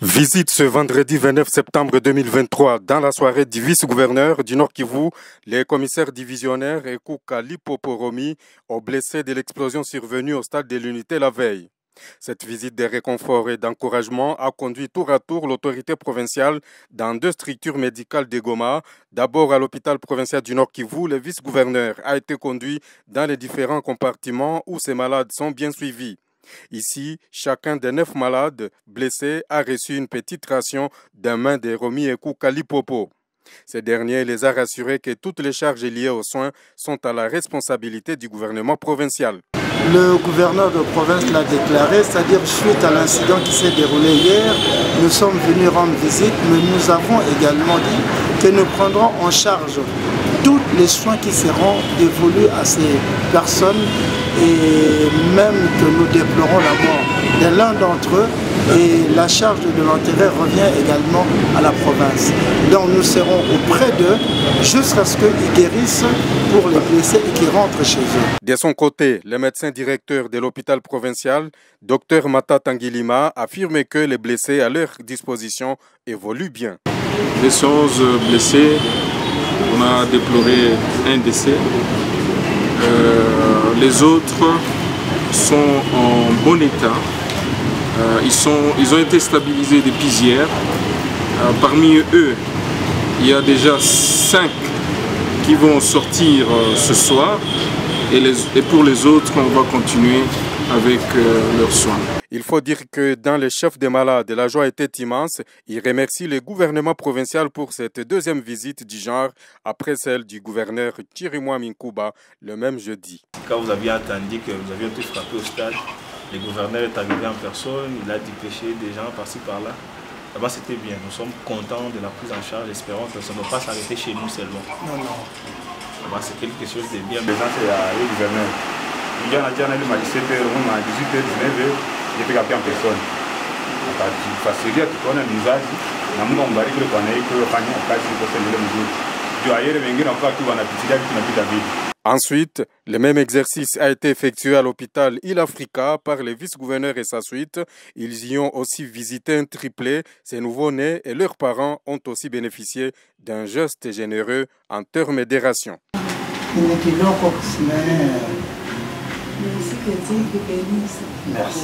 Visite ce vendredi 29 septembre 2023 dans la soirée du vice-gouverneur du Nord Kivu. Les commissaires divisionnaires Ekouka Lipoporomi ont blessé de l'explosion survenue au stade de l'unité la veille. Cette visite de réconfort et d'encouragement a conduit tour à tour l'autorité provinciale dans deux structures médicales de Goma. D'abord à l'hôpital provincial du Nord Kivu, le vice-gouverneur a été conduit dans les différents compartiments où ces malades sont bien suivis. Ici, chacun des 9 malades blessés a reçu une petite ration d'un main de Romi Ekouka Lipopo. Ces derniers les a rassurés que toutes les charges liées aux soins sont à la responsabilité du gouvernement provincial. Le gouverneur de province l'a déclaré, c'est-à-dire suite à l'incident qui s'est déroulé hier, nous sommes venus rendre visite, mais nous avons également dit que nous prendrons en charge tous les soins qui seront dévolus à ces personnes et même que nous déplorons la mort de l'un d'entre eux et la charge de l'enterrer revient également à la province. Donc nous serons auprès d'eux jusqu'à ce qu'ils guérissent pour les blessés et qu'ils rentrent chez eux. De son côté, le médecin directeur de l'hôpital provincial, Dr Mata Tangilima, affirme que les blessés à leur disposition évoluent bien. Les 11 blessés, on a déploré un décès. Les autres sont en bon état. Ils ont été stabilisés depuis hier. Parmi eux, il y a déjà 5 qui vont sortir ce soir. Et pour les autres, on va continuer avec leurs soins. Il faut dire que dans les chefs des malades, la joie était immense. Il remercie le gouvernement provincial pour cette deuxième visite du genre après celle du gouverneur Chirimwa Minkuba le même jeudi. Quand vous aviez attendu que nous avions tous frappé au stade, le gouverneur est arrivé en personne, il a dépêché des gens par-ci par-là. Là-bas c'était bien, nous sommes contents de la prise en charge, espérons que ça ne va pas s'arrêter chez nous seulement. Non. Là-bas c'est quelque chose de bien. Maintenant c'est le gouverneur. Il y en a déjà à 17h, à 18h, 19h, il était capté en personne. Facile, tu connais l'usage, nous avons barré que le panneau que le panneau en place, il faut se le mesure. Tu as ailleurs venir encore tout en appétit, avec une habitude à vivre. Ensuite, le même exercice a été effectué à l'hôpital Il Africa par les vice-gouverneurs et sa suite. Ils y ont aussi visité un triplé. Ces nouveaux-nés et leurs parents ont aussi bénéficié d'un geste généreux en termes de rations. Merci.